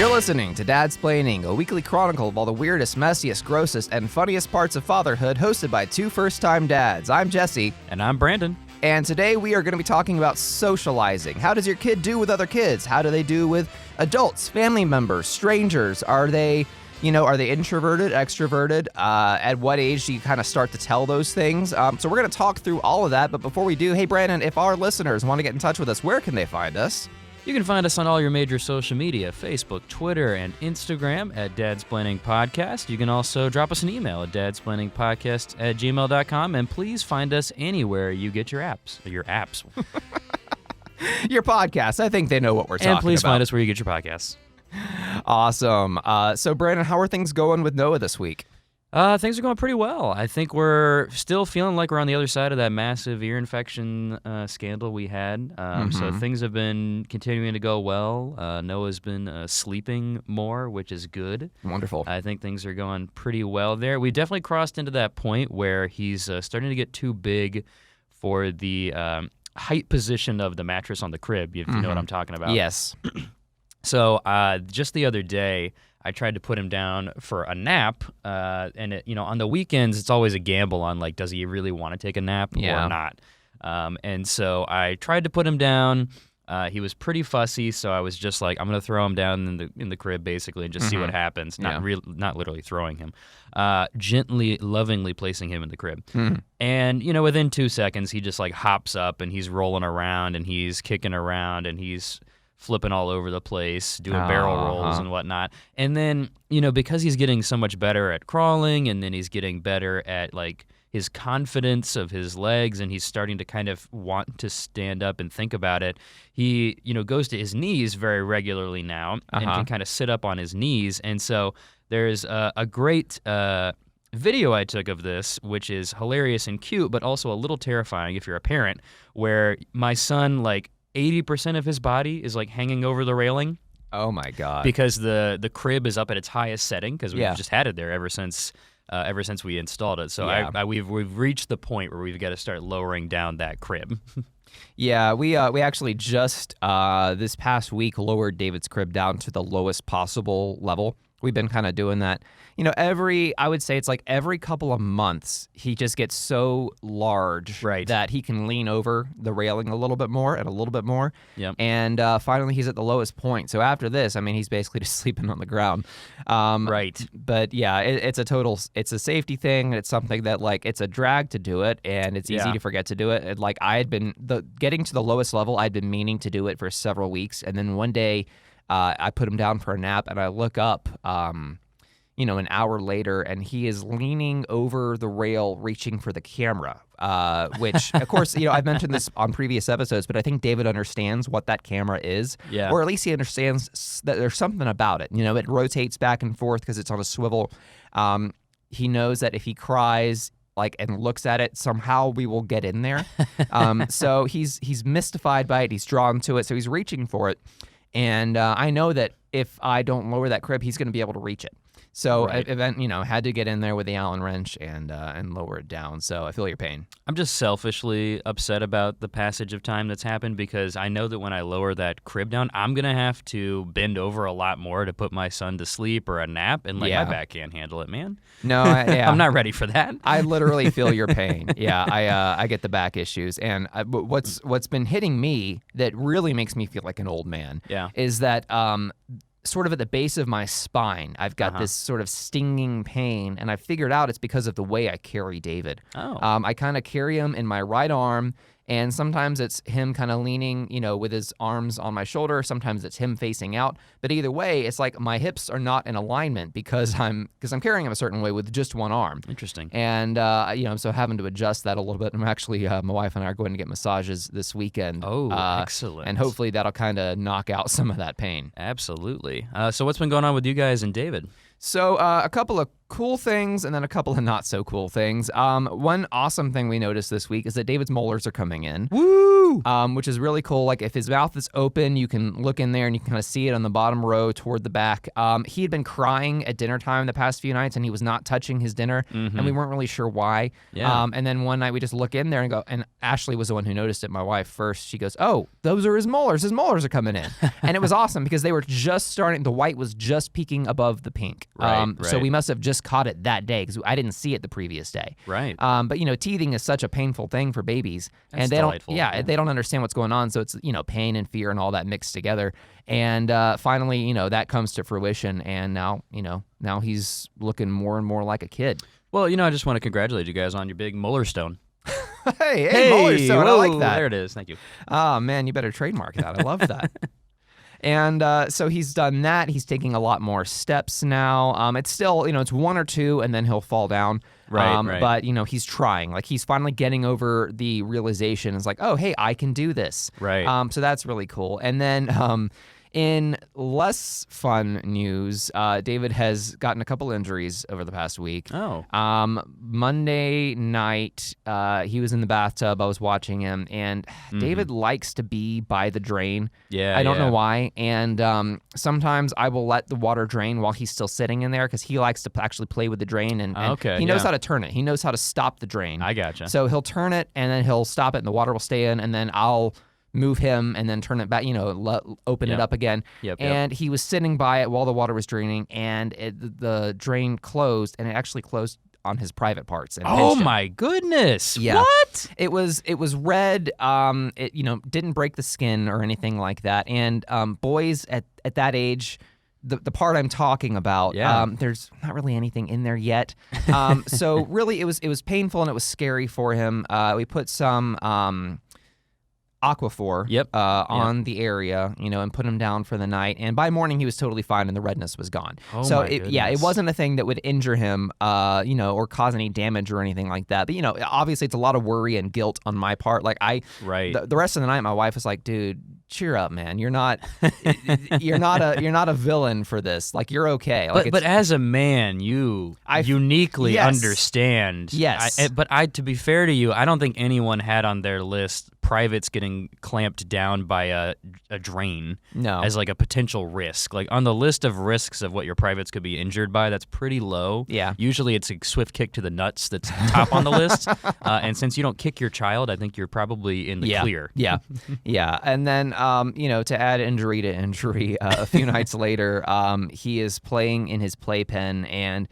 You're listening to Dadsplaining, a weekly chronicle of all the weirdest, messiest, grossest, and funniest parts of fatherhood, hosted by two first-time dads. I'm Jesse. And I'm Brandon. And today we are going to be talking about socializing. How does your kid do with other kids? How do they do with adults, family members, strangers? Are they introverted, extroverted? At what age do you kind of start to tell those things? So we're going to talk through all of that. But before we do, hey, Brandon, if our listeners want to get in touch with us, where can they find us? You can find us on all your major social media, Facebook, Twitter, and Instagram at Dadsplaining Podcast. You can also drop us an email at dadsplainingpodcast@gmail.com, and please find us anywhere you get your apps. Your podcasts. I think they know what we're talking about. And please find us where you get your podcasts. Awesome. So, Brandon, how are things going with Noah this week? Things are going pretty well. I think we're still feeling like we're on the other side of that massive ear infection scandal we had. So things have been continuing to go well. Noah's been sleeping more, which is good. Wonderful. I think things are going pretty well there. We definitely crossed into that point where he's starting to get too big for the height position of the mattress on the crib, if you know what I'm talking about. Yes. So just the other day, I tried to put him down for a nap, and on the weekends, it's always a gamble on, like, does he really want to take a nap or not? And so I tried to put him down. He was pretty fussy, so I was just like, I'm going to throw him down in the crib, basically, and just see what happens. Not literally throwing him. Gently, lovingly placing him in the crib. And, within 2 seconds, he just, like, hops up, and he's rolling around, and he's kicking around, and he's flipping all over the place, doing barrel rolls and whatnot. And then, because he's getting so much better at crawling, and then he's getting better at, like, his confidence of his legs, and he's starting to kind of want to stand up and think about it, he, goes to his knees very regularly now and can kind of sit up on his knees. And so there's a great video I took of this, which is hilarious and cute, but also a little terrifying if you're a parent, where my son, like, 80% of his body is, like, hanging over the railing. Oh my God! Because the crib is up at its highest setting, because we've just had it there ever since we installed it. So we've reached the point where we've got to start lowering down that crib. Yeah, we actually just this past week lowered David's crib down to the lowest possible level. We've been kind of doing that. I would say it's like every couple of months, he just gets so large that he can lean over the railing a little bit more and a little bit more. Yep. And finally, he's at the lowest point. So after this, he's basically just sleeping on the ground. But yeah, it's a safety thing. It's something that, like, it's a drag to do it, and it's easy to forget to do it. And, like, getting to the lowest level, I'd been meaning to do it for several weeks. And then one day, I put him down for a nap, and I look up, an hour later, and he is leaning over the rail, reaching for the camera, which, of course, I've mentioned this on previous episodes, but I think David understands what that camera is, or at least he understands that there's something about it. It rotates back and forth because it's on a swivel. He knows that if he cries, and looks at it, somehow we will get in there. So he's mystified by it. He's drawn to it, so he's reaching for it. And I know that if I don't lower that crib, he's going to be able to reach it. So I had to get in there with the Allen wrench and lower it down. So I feel your pain. I'm just selfishly upset about the passage of time that's happened, because I know that when I lower that crib down, I'm going to have to bend over a lot more to put my son to sleep or a nap, and my back can't handle it, man. No, I'm not ready for that. I literally feel your pain. Yeah, I get the back issues. And what's been hitting me that really makes me feel like an old man is that sort of at the base of my spine, I've got this sort of stinging pain, and I figured out it's because of the way I carry David. I kind of carry him in my right arm, and sometimes it's him kind of leaning, with his arms on my shoulder. Sometimes it's him facing out. But either way, it's like my hips are not in alignment because I'm carrying him a certain way with just one arm. Interesting. And I'm so having to adjust that a little bit. I'm actually, my wife and I are going to get massages this weekend. Oh, excellent. And hopefully that'll kind of knock out some of that pain. Absolutely. So what's been going on with you guys and David? So a couple of cool things and then a couple of not so cool things. One awesome thing we noticed this week is that David's molars are coming in. Woo! which is really cool. Like if his mouth is open, you can look in there and you can kind of see it on the bottom row toward the back. He had been crying at dinner time the past few nights, and he was not touching his dinner, and we weren't really sure why. Yeah. And then one night we just look in there and go, and Ashley was the one who noticed it, my wife first. She goes, "Oh, those are his molars. His molars are coming in." And it was awesome because they were just starting, the white was just peeking above the pink. So we must have just caught it that day because I didn't see it the previous day. Right. But teething is such a painful thing for babies. That's and they delightful. they don't understand what's going on. So it's, pain and fear and all that mixed together. And finally, that comes to fruition. And now he's looking more and more like a kid. Well, I just want to congratulate you guys on your big molar stone. Hey, molar stone. I like that. There it is. Thank you. Oh, man, you better trademark that. I love that. And so he's done that. He's taking a lot more steps now. It's still, it's one or two, and then he'll fall down. Right. But, he's trying. Like, he's finally getting over the realization. It's like, oh, hey, I can do this. Right. So that's really cool. And then in less fun news, David has gotten a couple injuries over the past week. Oh. Monday night, he was in the bathtub. I was watching him, and David likes to be by the drain. Yeah, I don't know why. And sometimes I will let the water drain while he's still sitting in there because he likes to actually play with the drain. And he knows how to turn it. He knows how to stop the drain. I gotcha. So he'll turn it, and then he'll stop it, and the water will stay in, and then I'll move him and then turn it back, open it up again. And he was sitting by it while the water was draining, and the drain closed, and it actually closed on his private parts. And oh my goodness! Yeah. What? It was red. It didn't break the skin or anything like that. And boys at that age, the part I'm talking about, there's not really anything in there yet. So really, it was painful and it was scary for him. We put some Aquaphor on the area, and put him down for the night. And by morning, he was totally fine and the redness was gone. Oh so, my goodness. It wasn't a thing that would injure him, or cause any damage or anything like that. But, obviously it's a lot of worry and guilt on my part. Like the rest of the night, my wife was like, dude, cheer up, man. You're not a villain for this. Like, you're okay. Like, but as a man, you uniquely understand. Yes. But to be fair to you, I don't think anyone had on their list privates getting clamped down by a drain as like a potential risk. Like on the list of risks of what your privates could be injured by, that's pretty low. Yeah. Usually it's a swift kick to the nuts that's top on the list. And since you don't kick your child, I think you're probably in the clear. Yeah. Yeah. And then, to add injury to injury, a few nights later, he is playing in his playpen, and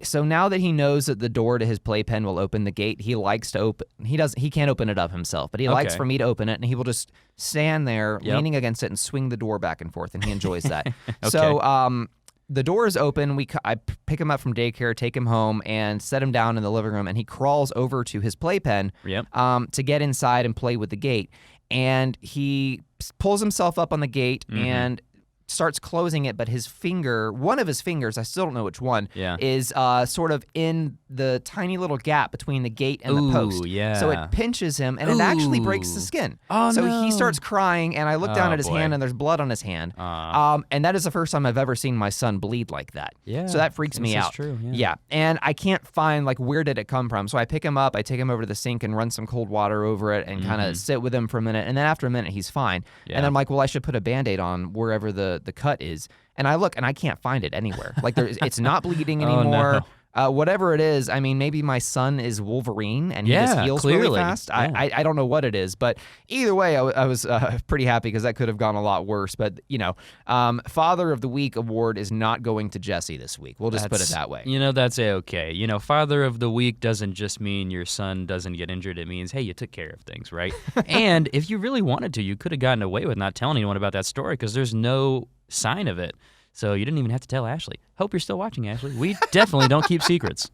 so now that he knows that the door to his playpen will open the gate, he likes to open. He can't open it up himself, but he likes for me to open it, and he will just stand there leaning against it and swing the door back and forth, and he enjoys that. So the door is open. I pick him up from daycare, take him home, and set him down in the living room, and he crawls over to his playpen to get inside and play with the gate. And he pulls himself up on the gate and starts closing it, but one of his fingers, I still don't know which one, is sort of in the tiny little gap between the gate and the post. So it pinches him, and it actually breaks the skin. He starts crying, and I look down at his hand, and there's blood on his hand. And that is the first time I've ever seen my son bleed like that. So that freaks me out. True, and I can't find, where did it come from? So I pick him up, I take him over to the sink and run some cold water over it and kind of sit with him for a minute. And then after a minute, he's fine. And I'm like, well, I should put a Band-Aid on wherever the cut is, and I look and I can't find it anywhere. It's not bleeding anymore. Whatever it is, I mean, maybe my son is Wolverine and he just heals really fast. I don't know what it is, but either way, I was pretty happy because that could have gone a lot worse. But Father of the Week award is not going to Jesse this week. We'll just put it that way. That's okay. Father of the Week doesn't just mean your son doesn't get injured. It means, hey, you took care of things, right? And if you really wanted to, you could have gotten away with not telling anyone about that story because there's no sign of it. So you didn't even have to tell Ashley. Hope you're still watching, Ashley. We definitely don't keep secrets.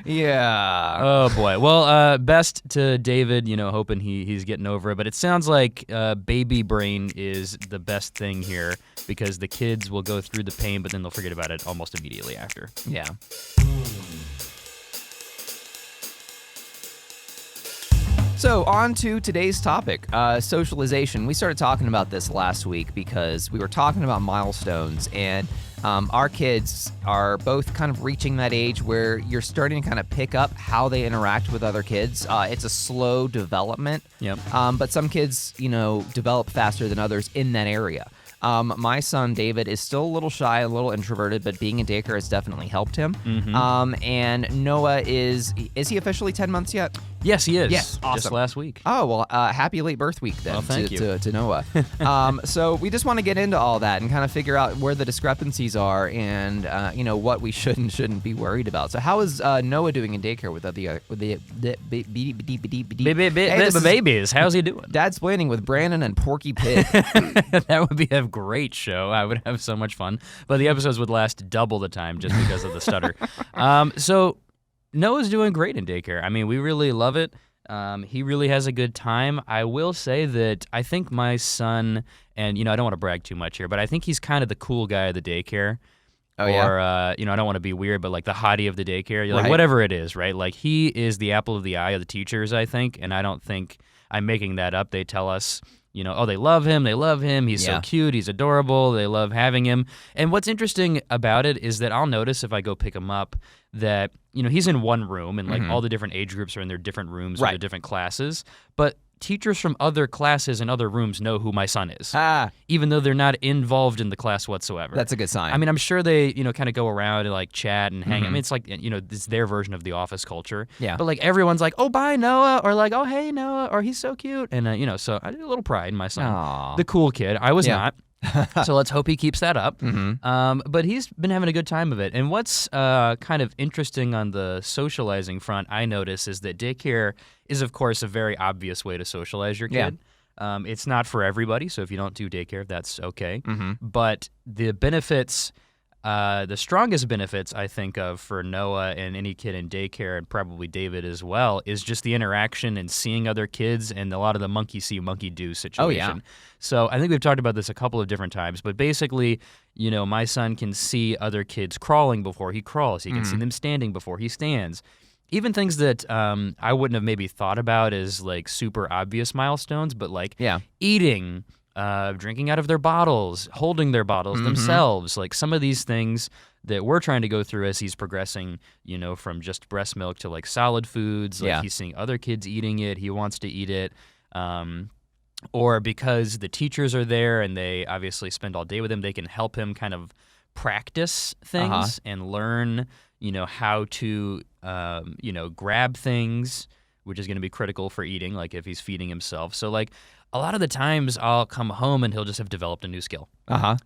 Yeah. Oh, boy. Well, best to David, hoping he's getting over it. But it sounds like baby brain is the best thing here because the kids will go through the pain, but then they'll forget about it almost immediately after. Yeah. So on to today's topic, socialization. We started talking about this last week because we were talking about milestones, and Our kids are both kind of reaching that age where you're starting to kind of pick up how they interact with other kids. It's a slow development. Yep. But some kids, develop faster than others in that area. My son, David, is still a little shy, a little introverted, but being in daycare has definitely helped him. And Noah is he officially 10 months yet? Yes, he is. Yes, awesome. Just last week. Oh, well, happy late birth week then thank you. to Noah. So we just want to get into all that and kind of figure out where the discrepancies are and, what we should and shouldn't be worried about. So how is Noah doing in daycare with the babies? How's he doing? Dadsplaining with Brandon and Porky Pig. That would be a great show. I would have so much fun. But the episodes would last double the time just because of the stutter. So Noah's doing great in daycare. I mean, we really love it. He really has a good time. I will say that I think my son, and, I don't want to brag too much here, but I think he's kind of the cool guy of the daycare. Oh, or, yeah? I don't want to be weird, but like the hottie of the daycare. You're Right. like, whatever it is, right? Like he is the apple of the eye of the teachers, I think, and I don't think I'm making that up. They tell us, they love him, he's so cute, he's adorable, they love having him. And what's interesting about it is that I'll notice if I go pick him up that, he's in one room and like all the different age groups are in their different rooms or their different classes, but teachers from other classes and other rooms know who my son is, even though they're not involved in the class whatsoever. That's a good sign. I mean, I'm sure they, kind of go around and like chat and hang. I mean, it's like, it's their version of the office culture. Yeah. But like everyone's like, oh, bye, Noah, or like, oh, hey, Noah, or he's so cute. And, so I did a little pride in my son. Aww. The cool kid. I was not. So let's hope he keeps that up. But he's been having a good time of it. And what's kind of interesting on the socializing front, I notice, is that daycare is, of course, a very obvious way to socialize your kid. It's not for everybody, so if you don't do daycare, that's okay. But the benefits, the strongest benefits I think of for Noah and any kid in daycare, and probably David as well, is just the interaction and seeing other kids and a lot of the monkey see, monkey do situation. Oh, yeah. So I think we've talked about this a couple of different times, but basically, my son can see other kids crawling before he crawls. He can see them standing before he stands. Even things that I wouldn't have maybe thought about as like super obvious milestones, but like eating, drinking out of their bottles, holding their bottles themselves, like some of these things that we're trying to go through as he's progressing, from just breast milk to like solid foods. Like he's seeing other kids eating it, he wants to eat it. Or because the teachers are there and they obviously spend all day with him, they can help him kind of practice things and learn, how to, grab things, which is going to be critical for eating, like if he's feeding himself. So like a lot of the times I'll come home and he'll just have developed a new skill.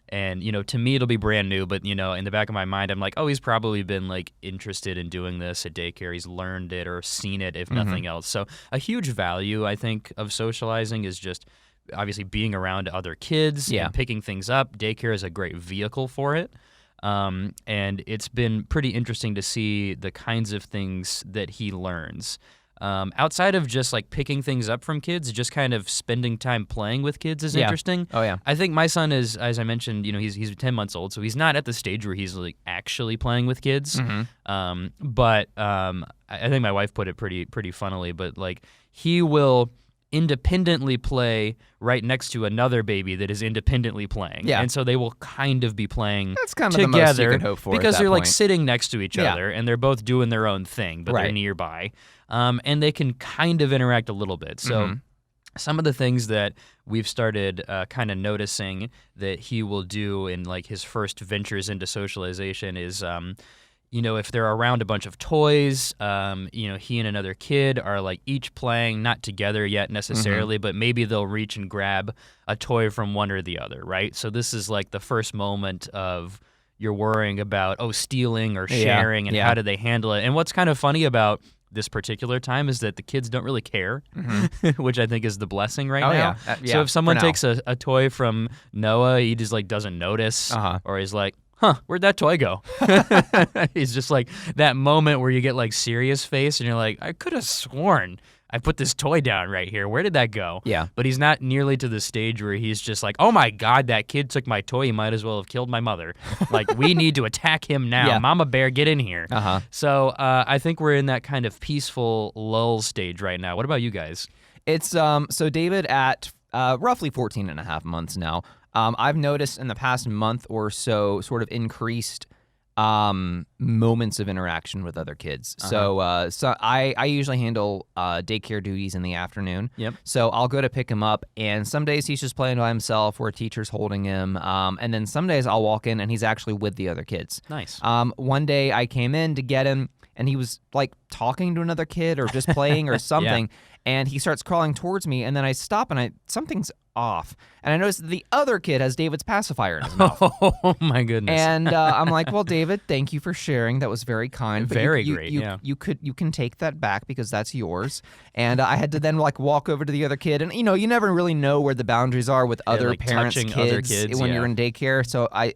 And, to me it'll be brand new, but, in the back of my mind I'm like, oh, he's probably been like interested in doing this at daycare. He's learned it or seen it, if nothing else. So a huge value, I think, of socializing is just obviously being around other kids and picking things up. Daycare is a great vehicle for it. And it's been pretty interesting to see the kinds of things that he learns. Outside of just like picking things up from kids, just kind of spending time playing with kids is interesting. Oh, yeah. I think my son is, as I mentioned, he's 10 months old, so he's not at the stage where he's like actually playing with kids. But I think my wife put it pretty funnily, but like he will independently play right next to another baby that is independently playing. And so they will kind of be playing That's kind of together the most you could hope for because at they're that like point. sitting next to each other and they're both doing their own thing, but they're nearby. And they can kind of interact a little bit. So some of the things that we've started kind of noticing that he will do in like his first ventures into socialization is if they're around a bunch of toys, he and another kid are like each playing, not together yet necessarily, but maybe they'll reach and grab a toy from one or the other, right? So this is like the first moment of you're worrying about, stealing or sharing and how do they handle it. And what's kind of funny about this particular time is that the kids don't really care, which I think is the blessing right now. So if someone takes a toy from Noah, he just like doesn't notice or he's like, where'd that toy go? It's just like that moment where you get like serious face and you're like, I could have sworn I put this toy down right here. Where did that go? But he's not nearly to the stage where he's just like, oh my God, that kid took my toy. He might as well have killed my mother. Like, we need to attack him now. Mama Bear, get in here. So I think we're in that kind of peaceful lull stage right now. What about you guys? It's so David at roughly 14 and a half months now. I've noticed in the past month or so sort of increased moments of interaction with other kids. So I usually handle daycare duties in the afternoon. Yep. So I'll go to pick him up, and some days he's just playing by himself where a teacher's holding him. And then some days I'll walk in and he's actually with the other kids. Nice. One day I came in to get him, and he was like talking to another kid or just playing or something. And he starts crawling towards me, and then I stop, and something's off. And I notice the other kid has David's pacifier in his mouth. Oh, my goodness. And I'm like, well, David, thank you for sharing. That was very kind. But Very you, great, you can take that back because that's yours. And I had to then like walk over to the other kid. And, you never really know where the boundaries are with other like parents' touching kids, other kids when you're in daycare. So I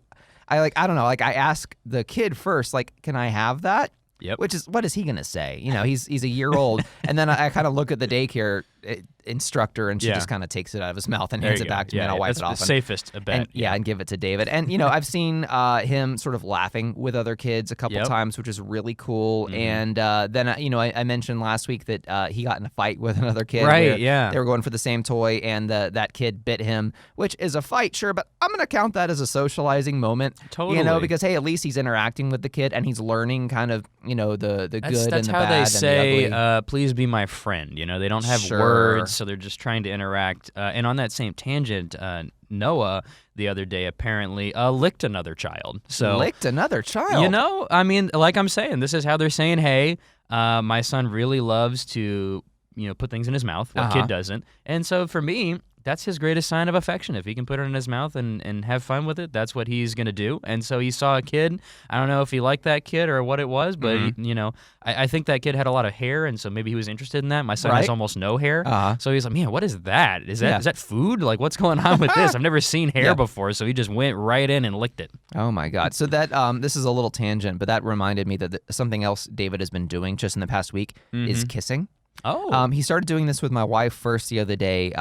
don't know. Like I ask the kid first, like, can I have that? Yep. Which is, what is he going to say? He's a year old. And then I kind of look at the daycare instructor, and she just kind of takes it out of his mouth and hands it back to me, and I'll wipe it off. That's the safest bet. And give it to David. And, I've seen him sort of laughing with other kids a couple times, which is really cool. Mm-hmm. And then, I mentioned last week that he got in a fight with another kid. Right, yeah. They were going for the same toy, and that kid bit him, which is a fight, sure, but I'm going to count that as a socializing moment. Totally. Because, hey, at least he's interacting with the kid, and he's learning kind of, the good and the bad. That's how they say, and the ugly. Please be my friend. They don't have words, so they're just trying to interact. And on that same tangent, Noah the other day apparently licked another child. So licked another child? I mean, like I'm saying, this is how they're saying, hey, my son really loves to, put things in his mouth. What kid doesn't? And so for me, that's his greatest sign of affection. If he can put it in his mouth and have fun with it, that's what he's going to do. And so he saw a kid. I don't know if he liked that kid or what it was, but, I think that kid had a lot of hair, and so maybe he was interested in that. My son has almost no hair. So he's like, man, what is that? Is that food? Like, what's going on with this? I've never seen hair before, so he just went right in and licked it. Oh, my God. So that this is a little tangent, but that reminded me that something else David has been doing just in the past week is kissing. Oh. He started doing this with my wife first the other day.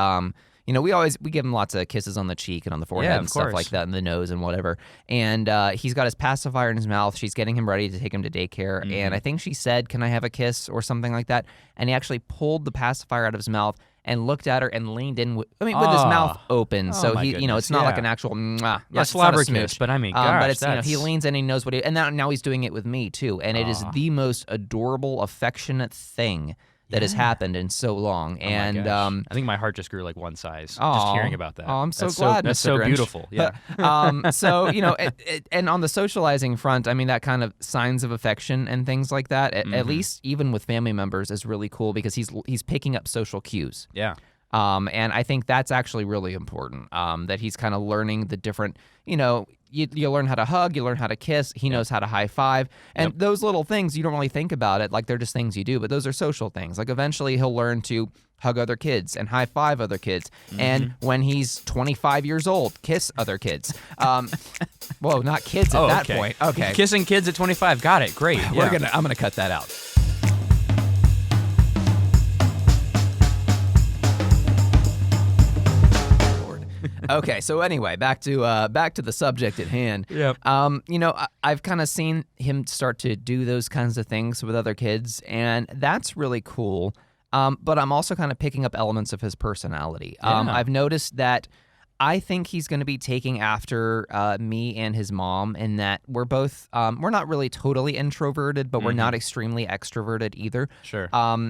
We give him lots of kisses on the cheek and on the forehead and stuff like that, and the nose and whatever. And he's got his pacifier in his mouth. She's getting him ready to take him to daycare. And I think she said, can I have a kiss or something like that? And he actually pulled the pacifier out of his mouth and looked at her and leaned in with his mouth open. So he, it's not like an actual mwah. Yeah, slobber kiss, but I mean, gosh, but it's, he leans in and he knows what and now he's doing it with me too. And it is the most adorable, affectionate thing that has happened in so long. And I think my heart just grew like one size just hearing about that. Oh, I'm so glad. That's so beautiful. Yeah. And on the socializing front, I mean, that kind of signs of affection and things like that, at least even with family members, is really cool because he's picking up social cues. Yeah. And I think that's actually really important, that he's kind of learning the different, you learn how to hug, you learn how to kiss, he knows how to high five. And those little things, you don't really think about it, like they're just things you do, but those are social things. Like eventually he'll learn to hug other kids and high five other kids. And when he's 25 years old, kiss other kids. Well, not kids at that point. Okay. Kissing kids at 25. Got it. Great. I'm going to cut that out. Okay, so anyway, back to the subject at hand. Yep. I've kind of seen him start to do those kinds of things with other kids, and that's really cool. But I'm also kind of picking up elements of his personality. I've noticed that I think he's going to be taking after me and his mom in that we're both, we're not really totally introverted, but we're not extremely extroverted either. Sure.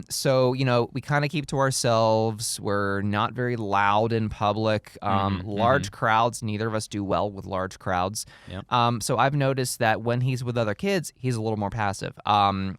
So, we kind of keep to ourselves. We're not very loud in public. Large crowds, neither of us do well with large crowds. Yep. So I've noticed that when he's with other kids, he's a little more passive.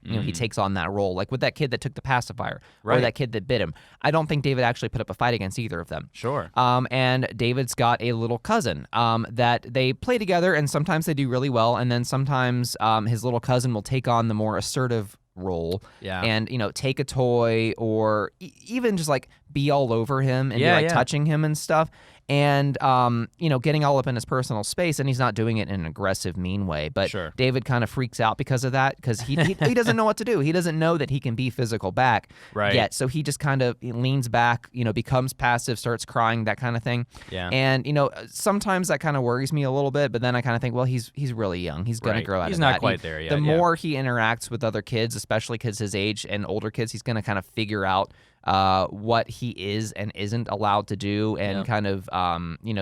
He takes on that role. Like with that kid that took the pacifier or that kid that bit him. I don't think David actually put up a fight against either of them. Sure. And David's got a little cousin that they play together, and sometimes they do really well, and then sometimes his little cousin will take on the more assertive role and take a toy or even just like be all over him and be touching him and stuff. And, getting all up in his personal space, and he's not doing it in an aggressive, mean way. But David kind of freaks out because of that, because he doesn't know what to do. He doesn't know that he can be physical back yet. So he just kind of leans back, becomes passive, starts crying, that kind of thing. Yeah. And, sometimes that kind of worries me a little bit, but then I kind of think, well, he's really young. He's going to grow out of that. He's not quite there yet. The more he interacts with other kids, especially kids his age and older kids, he's going to kind of figure out what he is and isn't allowed to do, and kind of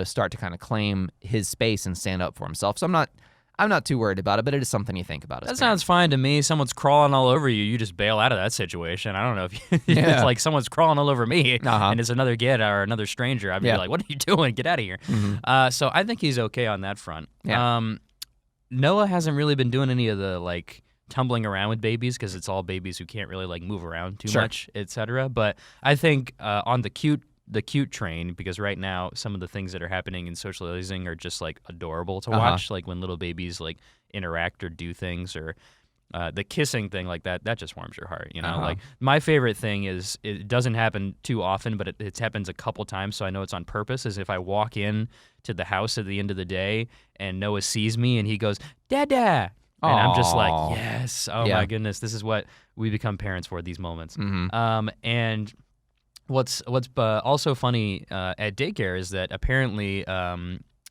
start to kind of claim his space and stand up for himself. So I'm not too worried about it, but it is something you think about. That sounds fine to me. Someone's crawling all over you. You just bail out of that situation. I don't know if it's like someone's crawling all over me and it's another kid or another stranger. I'd be like, what are you doing? Get out of here. So I think he's okay on that front. Yeah. Noah hasn't really been doing any of the like tumbling around with babies because it's all babies who can't really like move around too much, etc. But I think on the cute train, because right now some of the things that are happening in socializing are just like adorable to watch, like when little babies like interact or do things, or the kissing thing like that just warms your heart, you know. Like my favorite thing is, it doesn't happen too often, but it happens a couple times, so I know it's on purpose, is if I walk in to the house at the end of the day and Noah sees me and he goes, Dada, and I'm just like, yes, my goodness, this is what we become parents for, these moments. And what's also funny at daycare is that apparently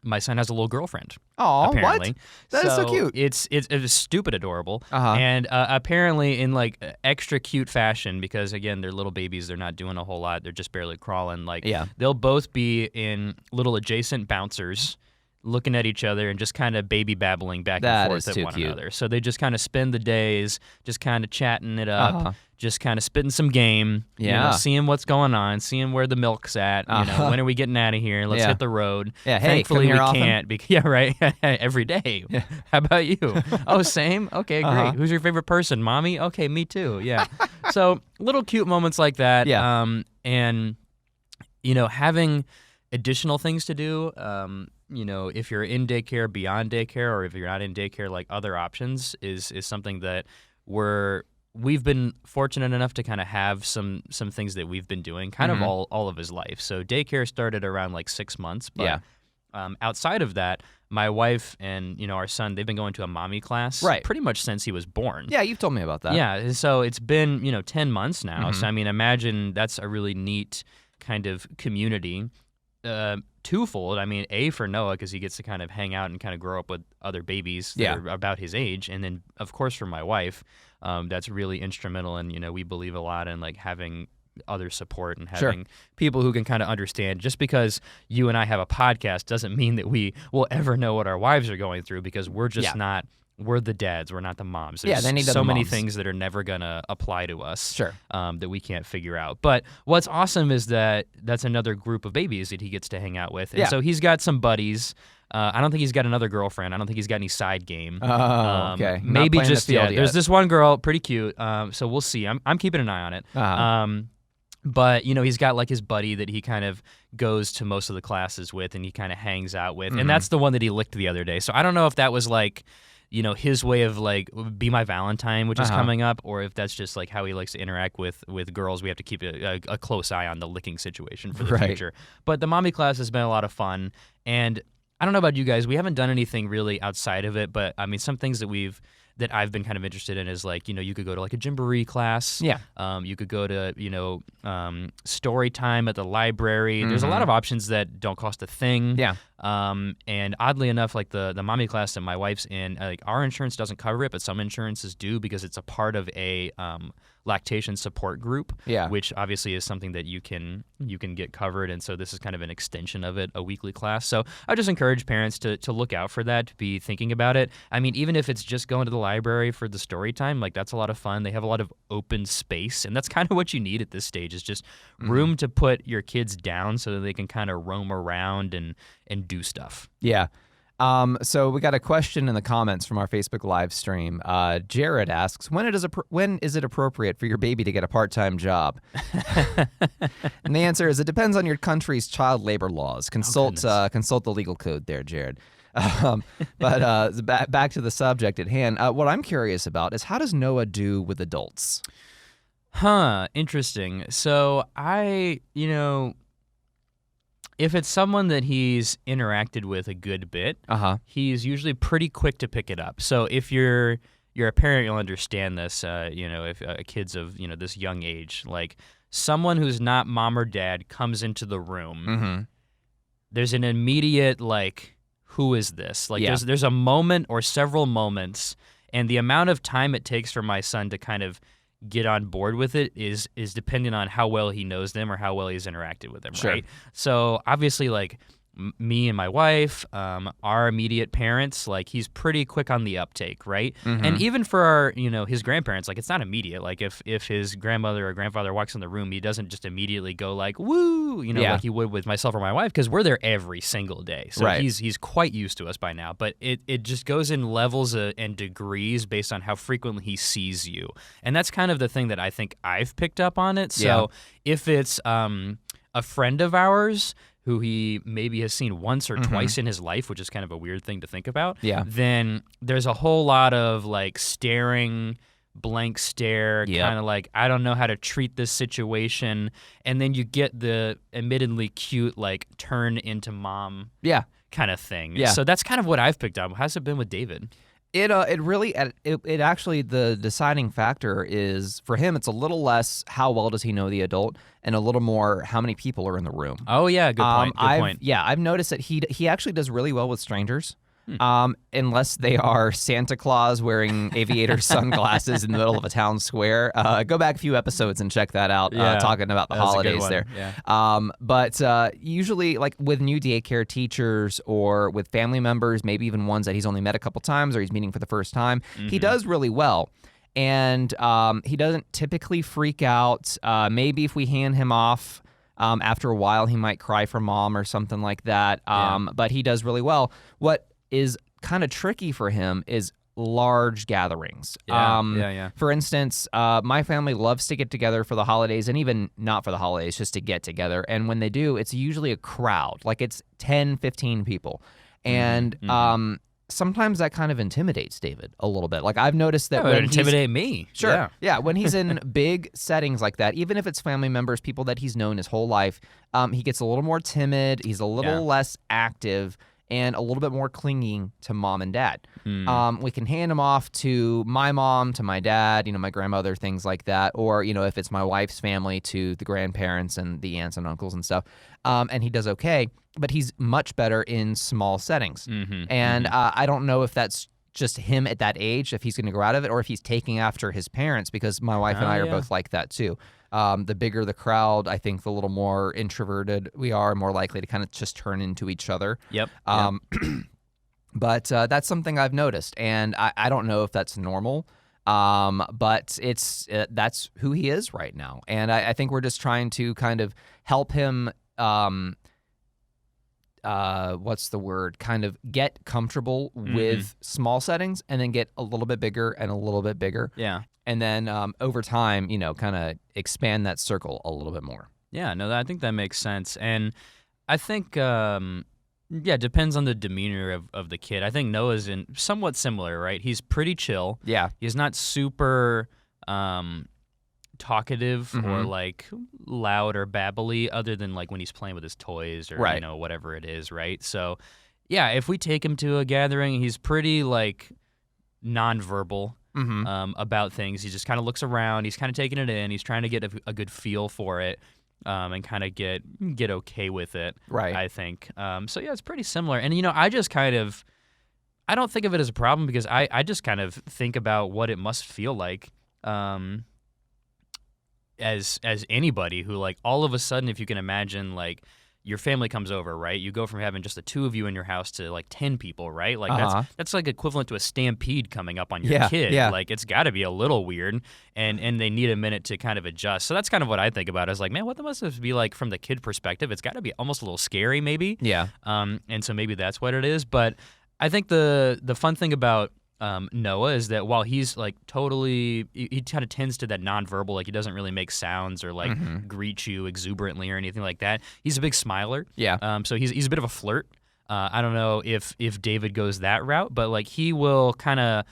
my son has a little girlfriend. Oh, apparently. What? That is so cute. It's stupid adorable. And apparently in like extra cute fashion, because again, they're little babies, they're not doing a whole lot, they're just barely crawling. Like they'll both be in little adjacent bouncers, looking at each other and just kind of baby babbling back and forth at one another. So they just kind of spend the days just kind of chatting it up, just kind of spitting some game, you know, seeing what's going on, seeing where the milk's at, you know, when are we getting out of here? Let's hit the road. Yeah, hey, thankfully we often? can't. Right. Every day. How about you? Oh, same? Okay, great. Who's your favorite person? Mommy? Okay, me too. Yeah. So little cute moments like that. And, you know, having additional things to do, you know, if you're in daycare, beyond daycare, or if you're not in daycare, like other options is something that we've been fortunate enough to kind of have some things that we've been doing kind of all of his life. So daycare started around like 6 months, but outside of that, my wife and, you know, our son, they've been going to a mommy class pretty much since he was born. Yeah, you've told me about that. Yeah, so it's been, you know, 10 months now. So I mean, imagine that's a really neat kind of community. Twofold. I mean, A, for Noah, because he gets to kind of hang out and kind of grow up with other babies that are about his age. And then, of course, for my wife, that's really instrumental. And, you know, we believe a lot in like having other support and having people who can kind of understand. Just because you and I have a podcast doesn't mean that we will ever know what our wives are going through, because we're just not. We're the dads. We're not the moms. There's they need so many moms. things that are never going to apply to us that we can't figure out. But what's awesome is that that's another group of babies that he gets to hang out with. And so he's got some buddies. I don't think he's got another girlfriend. I don't think he's got any side game. Okay. Maybe just, there's this one girl, pretty cute. So we'll see. I'm keeping an eye on it. But, you know, he's got like his buddy that he kind of goes to most of the classes with and he kind of hangs out with. And that's the one that he licked the other day. So I don't know if that was like, you know, his way of like, be my Valentine, which is coming up, or if that's just like how he likes to interact with girls. We have to keep a close eye on the licking situation for the future. But the mommy class has been a lot of fun. And I don't know about you guys, we haven't done anything really outside of it, but I mean, some things that I've been kind of interested in is like, you know, you could go to like a Gymboree class. You could go to, you know, story time at the library. There's a lot of options that don't cost a thing. And oddly enough, like the mommy class that my wife's in, like our insurance doesn't cover it, but some insurances do, because it's a part of a lactation support group, which obviously is something that you can get covered. And so this is kind of an extension of it, a weekly class. So I just encourage parents to look out for that, to be thinking about it. I mean, even if it's just going to the library for the story time, like that's a lot of fun. They have a lot of open space, and that's kind of what you need at this stage, is just room to put your kids down so that they can kind of roam around and do stuff. So we got a question in the comments from our Facebook live stream. Jared asks, when is it appropriate for your baby to get a part-time job? And the answer is, it depends on your country's child labor laws. Consult the legal code there, Jared. But back to the subject at hand. What I'm curious about is, how does Noah do with adults? Interesting. So if it's someone that he's interacted with a good bit, he's usually pretty quick to pick it up. So if you're a parent, you'll understand this. If kids of this young age, like someone who's not mom or dad comes into the room, there's an immediate like, who is this? Like there's a moment or several moments, and the amount of time it takes for my son to kind of get on board with it is dependent on how well he knows them or how well he's interacted with them, right? So obviously, like, me and my wife, our immediate parents, like, he's pretty quick on the uptake, right? And even for our, his grandparents, like, it's not immediate. Like, if his grandmother or grandfather walks in the room, he doesn't just immediately go like, woo, like he would with myself or my wife, because we're there every single day. So he's quite used to us by now. But it just goes in levels and degrees based on how frequently he sees you. And that's kind of the thing that I think I've picked up on it. So if it's a friend of ours who he maybe has seen once or twice in his life, which is kind of a weird thing to think about, then there's a whole lot of, like, staring, blank stare, kind of like, I don't know how to treat this situation. And then you get the admittedly cute, like, turn into mom kind of thing. So that's kind of what I've picked up. How's it been with David? It actually, the deciding factor is, for him, it's a little less how well does he know the adult and a little more how many people are in the room. Oh, yeah, good point. I've noticed that he actually does really well with strangers. Unless they are Santa Claus wearing aviator sunglasses in the middle of a town square. Go back a few episodes and check that out, talking about the holidays there. But usually, like, with new daycare teachers or with family members, maybe even ones that he's only met a couple times or he's meeting for the first time, he does really well. And he doesn't typically freak out. Maybe if we hand him off, after a while, he might cry for mom or something like that. But he does really well. What is kind of tricky for him is large gatherings. For instance, my family loves to get together for the holidays, and even not for the holidays, just to get together. And when they do, it's usually a crowd. Like, it's 10, 15 people. And sometimes that kind of intimidates David a little bit. Like, I've noticed that it would intimidate me. Sure. Yeah, when he's in big settings like that, even if it's family members, people that he's known his whole life, he gets a little more timid, he's a little less active, and a little bit more clinging to mom and dad. We can hand him off to my mom, to my dad, my grandmother, things like that. Or, if it's my wife's family, to the grandparents and the aunts and uncles and stuff. And he does okay, but he's much better in small settings. And I don't know if that's just him at that age, if he's going to grow out of it, or if he's taking after his parents, because my wife and I are both like that too. The bigger the crowd, I think the little more introverted we are, more likely to kind of just turn into each other. But that's something I've noticed, and I don't know if that's normal, but that's who he is right now. And I think we're just trying to kind of help him, what's the word, kind of get comfortable with small settings, and then get a little bit bigger and a little bit bigger. And then over time, kind of expand that circle a little bit more. Yeah, no, I think that makes sense. And I think, it depends on the demeanor of the kid. I think Noah's somewhat similar, right? He's pretty chill. Yeah. He's not super talkative or, like, loud or babbly, other than, like, when he's playing with his toys or, whatever it is, right? So, yeah, if we take him to a gathering, he's pretty, like, nonverbal. About things. He just kind of looks around. He's kind of taking it in. He's trying to get a good feel for it, and kind of get okay with it. Right. I think. So yeah, it's pretty similar. And I just I don't think of it as a problem, because I just kind of think about what it must feel like, as anybody who, like, all of a sudden, if you can imagine, like, your family comes over, right? You go from having just the two of you in your house to, like, 10 people, right? Like, that's like equivalent to a stampede coming up on your kid. Like, it's got to be a little weird, and they need a minute to kind of adjust. So that's kind of what I think about. Is like, man, what must this be like from the kid perspective? It's got to be almost a little scary, maybe. Yeah. And so maybe that's what it is. But I think the fun thing about Noah is that while he's, like, totally, he kind of tends to that nonverbal, like, he doesn't really make sounds or, like, greet you exuberantly or anything like that. He's a big smiler. Yeah. So he's a bit of a flirt. I don't know if David goes that route, but, like, he will kind of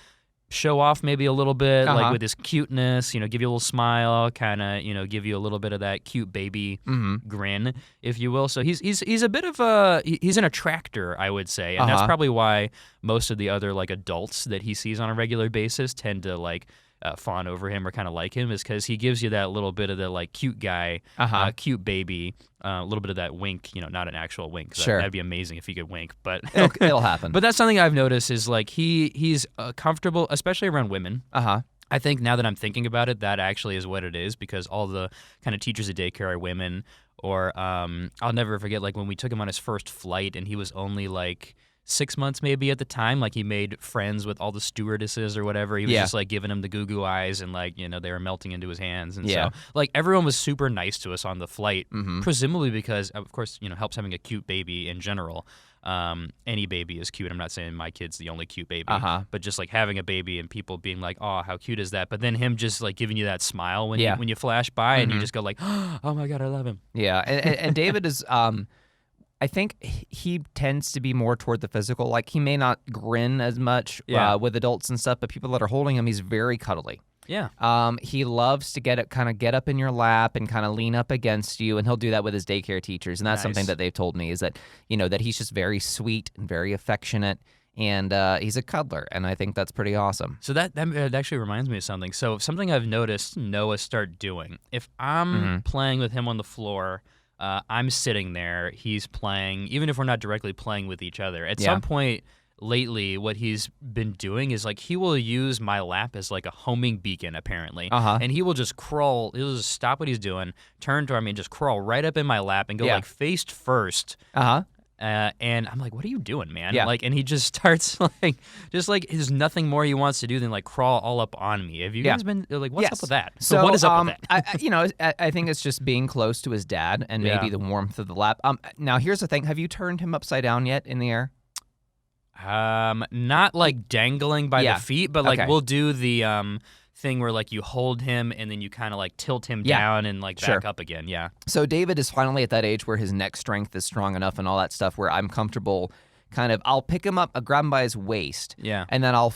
show off maybe a little bit, like, with his cuteness, give you a little smile, kind of, give you a little bit of that cute baby grin, if you will. So he's a bit of he's an attractor, I would say. And that's probably why most of the other, like, adults that he sees on a regular basis tend to, like, fawn over him or kind of like him, is because he gives you that little bit of the, like, cute guy, cute baby, a little bit of that wink, not an actual wink. Sure. That'd be amazing if he could wink, but it'll happen. But that's something I've noticed is, like, he's comfortable, especially around women. I think now that I'm thinking about it, that actually is what it is, because all the kind of teachers at daycare are women. Or I'll never forget, like, when we took him on his first flight and he was only like 6 months maybe at the time, like he made friends with all the stewardesses or whatever. He was just like giving him the goo eyes, and like, you know, they were melting into his hands. And so like everyone was super nice to us on the flight, presumably because, of course, you know, helps having a cute baby in general. Any baby is cute. I'm not saying my kid's the only cute baby, but just like having a baby and people being like, "Oh, how cute is that?" But then him just like giving you that smile when you flash by, and you just go like, "Oh my God, I love him." Yeah, and David is, I think he tends to be more toward the physical. Like, he may not grin as much with adults and stuff, but people that are holding him, he's very cuddly. Yeah. He loves to get up in your lap and kind of lean up against you, and he'll do that with his daycare teachers. And that's something that they've told me, is that, you know, that he's just very sweet and very affectionate, and he's a cuddler, and I think that's pretty awesome. So that actually reminds me of something. So something I've noticed Noah start doing, if I'm playing with him on the floor, I'm sitting there, he's playing, even if we're not directly playing with each other. At some point lately, what he's been doing is like he will use my lap as like a homing beacon, apparently. And he will just crawl, he'll just stop what he's doing, turn toward me, and just crawl right up in my lap and go like face first. And I'm like, "What are you doing, man?" Like, and he just starts like, there's nothing more he wants to do than like crawl all up on me. Have you guys been like, what's up with that? So what is up with that? I think it's just being close to his dad and maybe the warmth of the lap. Now here's the thing: have you turned him upside down yet in the air? Not like dangling by the feet, but like we'll do the thing where like you hold him and then you kind of like tilt him down and like back up again. Yeah. So David is finally at that age where his neck strength is strong enough and all that stuff, where I'm comfortable I'll pick him up, grab him by his waist, and then I'll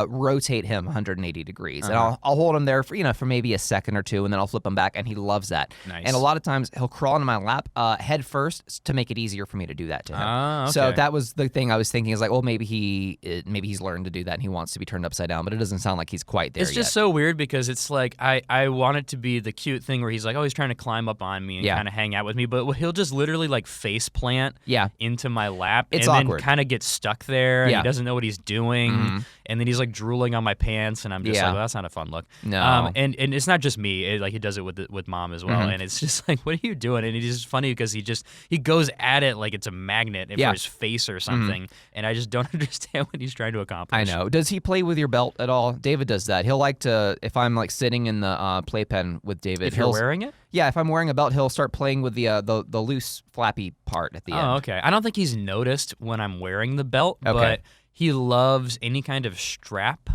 rotate him 180 degrees. And I'll hold him there for maybe a second or two, and then I'll flip him back, and he loves that. Nice. And a lot of times he'll crawl into my lap head first to make it easier for me to do that to him. Okay. So that was the thing I was thinking, is like, well, maybe he's learned to do that and he wants to be turned upside down, but it doesn't sound like he's quite there yet. It's just so weird, because it's like I want it to be the cute thing where he's like, oh, he's trying to climb up on me and kind of hang out with me, but he'll just literally like face plant into my lap. It's and awkward. then kind of get stuck there. And he doesn't know what he's doing. And then he's like drooling on my pants, and I'm just like, well, that's not a fun look. No. And it's not just me. Like, he does it with mom as well. And it's just like, what are you doing? And it's just funny because he goes at it like it's a magnet for his face or something. And I just don't understand what he's trying to accomplish. I know. Does he play with your belt at all? David does that. He'll like to, if I'm like sitting in the playpen with David. If you're wearing it? Yeah, if I'm wearing a belt, he'll start playing with the loose flappy part at the end. Oh, okay. I don't think he's noticed when I'm wearing the belt, but he loves any kind of strap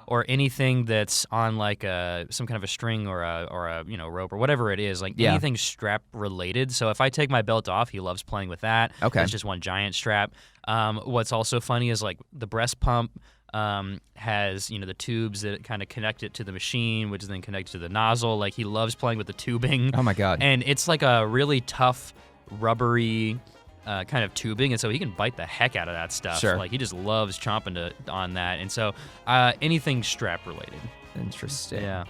or anything that's on like some kind of a string or a rope or whatever it is, like anything strap related. So if I take my belt off, he loves playing with that. It's just one giant strap. What's also funny is like the breast pump has the tubes that kind of connect it to the machine, which is then connected to the nozzle. Like, he loves playing with the tubing. Oh my God! And it's like a really tough, rubbery kind of tubing, and so he can bite the heck out of that stuff. Sure. Like, he just loves chomping on that, and so anything strap related. Interesting. Yeah.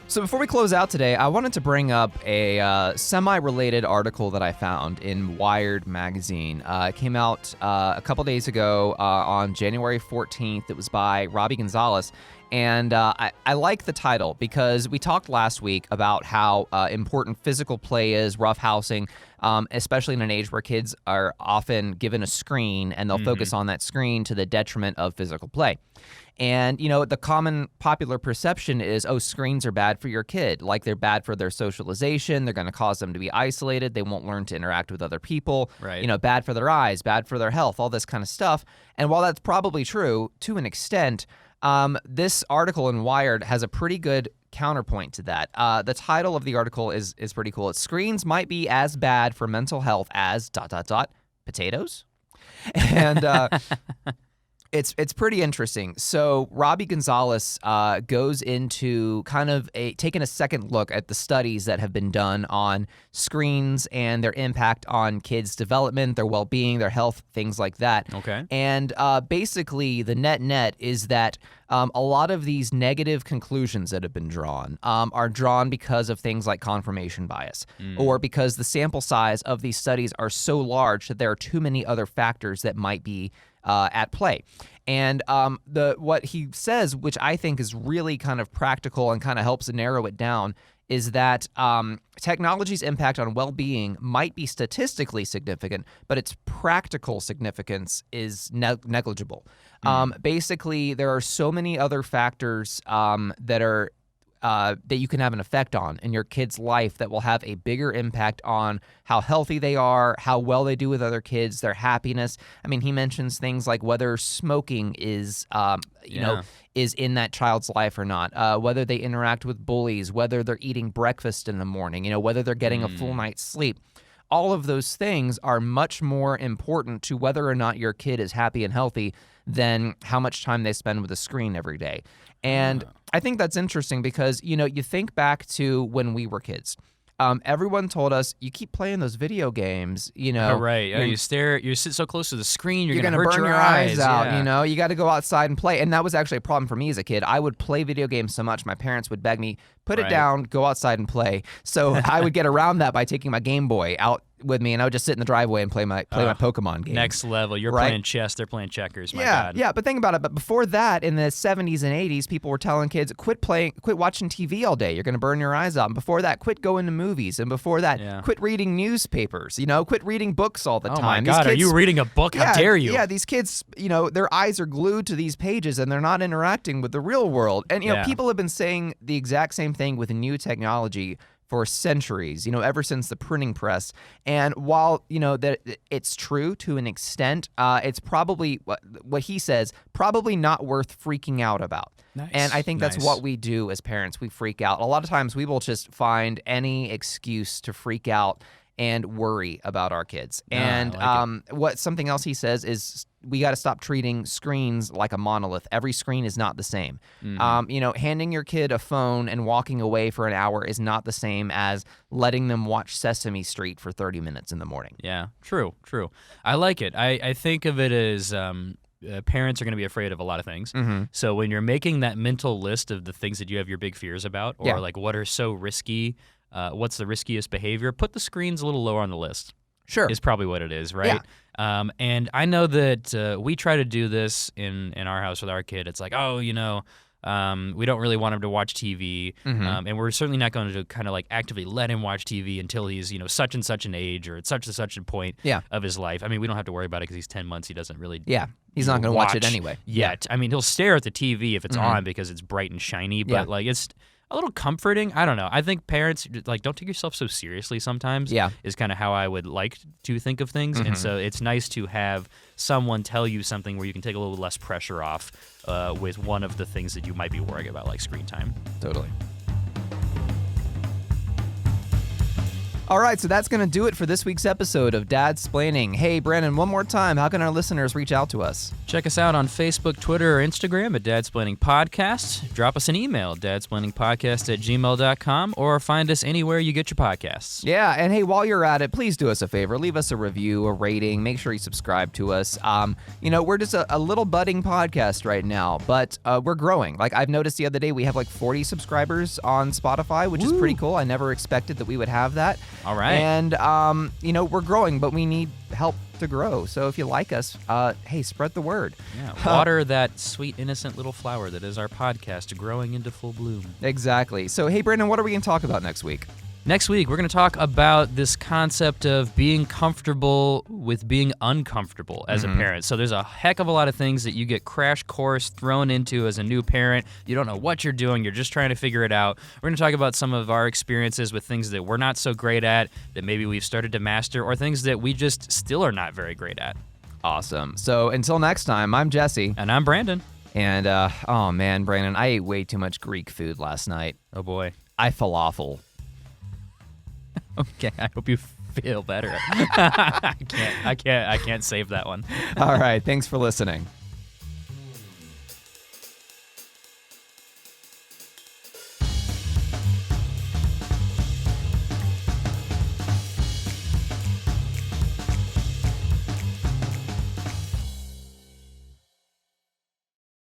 So before we close out today, I wanted to bring up a semi-related article that I found in Wired magazine. It came out a couple days ago on January 14th. It was by Robbie Gonzalez. And I like the title because we talked last week about how important physical play is, roughhousing, especially in an age where kids are often given a screen and they'll focus on that screen to the detriment of physical play. And, the common popular perception is, oh, screens are bad for your kid. Like, they're bad for their socialization. They're going to cause them to be isolated. They won't learn to interact with other people. Right. Bad for their eyes, bad for their health, all this kind of stuff. And while that's probably true to an extent, this article in Wired has a pretty good counterpoint to that. The title of the article is pretty cool. It's "Screens Might Be As Bad for Mental Health as ... potatoes." And it's pretty interesting. So Robbie Gonzalez goes into kind of taking a second look at the studies that have been done on screens and their impact on kids' development, their well-being, their health, things like that. Okay. And basically the net is that a lot of these negative conclusions that have been drawn are drawn because of things like confirmation bias, or because the sample size of these studies are so large that there are too many other factors that might be at play. And what he says, which I think is really kind of practical and kind of helps narrow it down, is that technology's impact on well-being might be statistically significant, but its practical significance is negligible. Basically, there are so many other factors that you can have an effect on in your kid's life that will have a bigger impact on how healthy they are, how well they do with other kids, their happiness. I mean, he mentions things like whether smoking is, is in that child's life or not, whether they interact with bullies, whether they're eating breakfast in the morning, whether they're getting a full night's sleep. All of those things are much more important to whether or not your kid is happy and healthy than how much time they spend with a screen every day. And I think that's interesting because, you think back to when we were kids. Everyone told us, you keep playing those video games, Oh, right. You sit so close to the screen, you're going to burn your eyes out, Yeah. You got to go outside and play. And that was actually a problem for me as a kid. I would play video games so much, my parents would beg me, put it down, go outside and play. So I would get around that by taking my Game Boy out with me, and I would just sit in the driveway and play my Pokemon game. Next level. You're playing chess, they're playing checkers. My God. Yeah, but think about it. But before that, in the 70s and 80s, people were telling kids, quit watching TV all day. You're going to burn your eyes out. And before that, quit going to movies. And before that, quit reading newspapers. Quit reading books all the time. Oh my God, kids, are you reading a book? How dare you? Yeah, these kids, their eyes are glued to these pages and they're not interacting with the real world. And, people have been saying the exact same thing with new technology for centuries, ever since the printing press. And while, that it's true to an extent, it's probably, what he says, probably not worth freaking out about. Nice. And I think that's what we do as parents. We freak out. A lot of times we will just find any excuse to freak out and worry about our kids. And something else he says is we got to stop treating screens like a monolith. Every screen is not the same. Handing your kid a phone and walking away for an hour is not the same as letting them watch Sesame Street for 30 minutes in the morning. Yeah, true. I like it. I think of it as parents are going to be afraid of a lot of things. So when you're making that mental list of the things that you have your big fears about, or like what are so risky, what's the riskiest behavior, put the screens a little lower on the list. Sure. Is probably what it is, right? Yeah. And I know that we try to do this in our house with our kid. It's like, we don't really want him to watch TV, and we're certainly not going to kind of like actively let him watch TV until he's, such and such an age or at such and such a point of his life. I mean, we don't have to worry about it because he's 10 months. He doesn't really he's not going to watch it anyway. Yet. I mean, he'll stare at the TV if it's on because it's bright and shiny, but like it's a little comforting. I don't know. I think parents, don't take yourself so seriously sometimes. Yeah. Is kind of how I would like to think of things. And so it's nice to have someone tell you something where you can take a little less pressure off with one of the things that you might be worrying about, like screen time. Totally. All right, so that's going to do it for this week's episode of Dadsplaining. Hey, Brandon, one more time, how can our listeners reach out to us? Check us out on Facebook, Twitter, or Instagram at Dadsplaining Podcast. Drop us an email, dadsplainingpodcast@gmail.com, or find us anywhere you get your podcasts. Yeah, and hey, while you're at it, please do us a favor. Leave us a review, a rating. Make sure you subscribe to us. We're just a little budding podcast right now, but we're growing. Like, I've noticed the other day, we have like 40 subscribers on Spotify, which is pretty cool. I never expected that we would have that. All right. And, we're growing, but we need help to grow. So if you like us, hey, spread the word. Yeah, water that sweet, innocent little flower that is our podcast growing into full bloom. Exactly. So, hey, Brandon, what are we going to talk about next week? Next week, we're going to talk about this concept of being comfortable with being uncomfortable as a parent. So there's a heck of a lot of things that you get crash course thrown into as a new parent. You don't know what you're doing. You're just trying to figure it out. We're going to talk about some of our experiences with things that we're not so great at, that maybe we've started to master, or things that we just still are not very great at. Awesome. So until next time, I'm Jesse. And I'm Brandon. And, oh man, Brandon, I ate way too much Greek food last night. Oh boy. I falafel. Okay, I hope you feel better. I can't save that one. All right, thanks for listening.